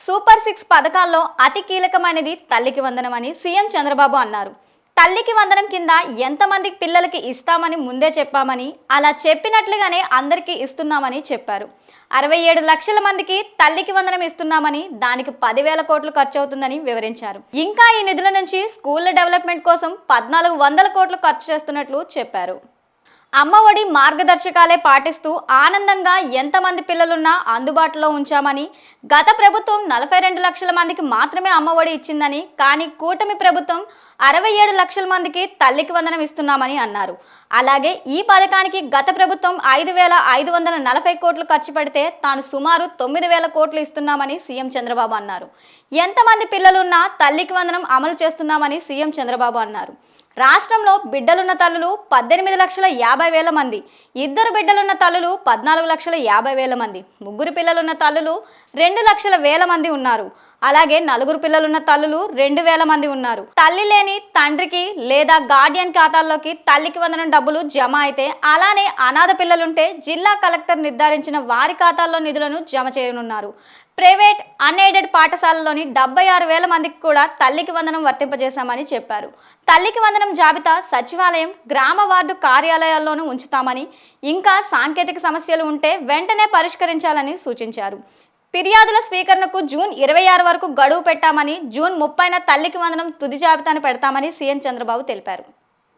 Super six పథకాల్లో అతి కీలకమైనది తల్లికి వందనం అని సీఎం చంద్రబాబు అన్నారు. తల్లికి వందనం కింద ఎంతమంది పిల్లలకి ఇస్తామని ముందే చెప్పామని, అలా చెప్పినట్లుగానే అందరికీ ఇస్తున్నామని చెప్పారు. 67 లక్షల మందికి తల్లికి వందనం ఇస్తున్నామని, దానికి 10,000 కోట్లు ఖర్చు అవుతుందని వివరించారు. ఇంకా ఈ నిధుల నుంచి స్కూళ్ల డెవలప్మెంట్ కోసం 1,400 కోట్లు ఖర్చు చేస్తున్నట్లు చెప్పారు. అమ్మ ఒడి మార్గదర్శకాలే పాటిస్తూ ఆనందంగా ఎంతమంది పిల్లలున్నా అందుబాటులో ఉంచామని, గత ప్రభుత్వం 42 లక్షల మందికి మాత్రమే అమ్మ ఒడి ఇచ్చిందని, కానీ కూటమి ప్రభుత్వం 67 లక్షల మందికి తల్లికి వందనం ఇస్తున్నామని అన్నారు. అలాగే ఈ పథకానికి గత ప్రభుత్వం 5,540 కోట్లు ఖర్చు పెడితే తాను సుమారు 9,000 కోట్లు ఇస్తున్నామని సీఎం చంద్రబాబు అన్నారు. ఎంతమంది పిల్లలున్నా తల్లికి వందనం అమలు చేస్తున్నామని సీఎం చంద్రబాబు అన్నారు. రాష్ట్రంలో బిడ్డలున్న తల్లులు 18,50,000 మంది, ఇద్దరు బిడ్డలున్న తల్లులు 14,50,000 మంది, ముగ్గురు పిల్లలున్న తల్లులు 2,00,000 మంది ఉన్నారు. అలాగే నలుగురు పిల్లలున్న తల్లులు 2,000 మంది ఉన్నారు. తల్లి లేని తండ్రికి లేదా గార్డియన్ ఖాతాల్లోకి తల్లికి వందనం డబ్బులు జమ అయితే, అలానే అనాథ పిల్లలుంటే జిల్లా కలెక్టర్ నిర్ధారించిన వారి ఖాతాల్లో నిధులను జమ చేయనున్నారు. ప్రైవేట్ అన్ఎయిడెడ్ పాఠశాలలోని 76,000 మందికి కూడా తల్లికి వందనం వర్తింపజేశామని చెప్పారు. తల్లికి వందనం జాబితా సచివాలయం, గ్రామ వార్డు కార్యాలయాల్లోనూ ఉంచుతామని, ఇంకా సాంకేతిక సమస్యలు ఉంటే వెంటనే పరిష్కరించాలని సూచించారు. ఫిర్యాదుల స్వీకరణకు జూన్ 26 వరకు గడువు పెట్టామని, జూన్ 30న తల్లికి వందనం తుది జాబితాను పెడతామని సీఎం చంద్రబాబు తెలిపారు.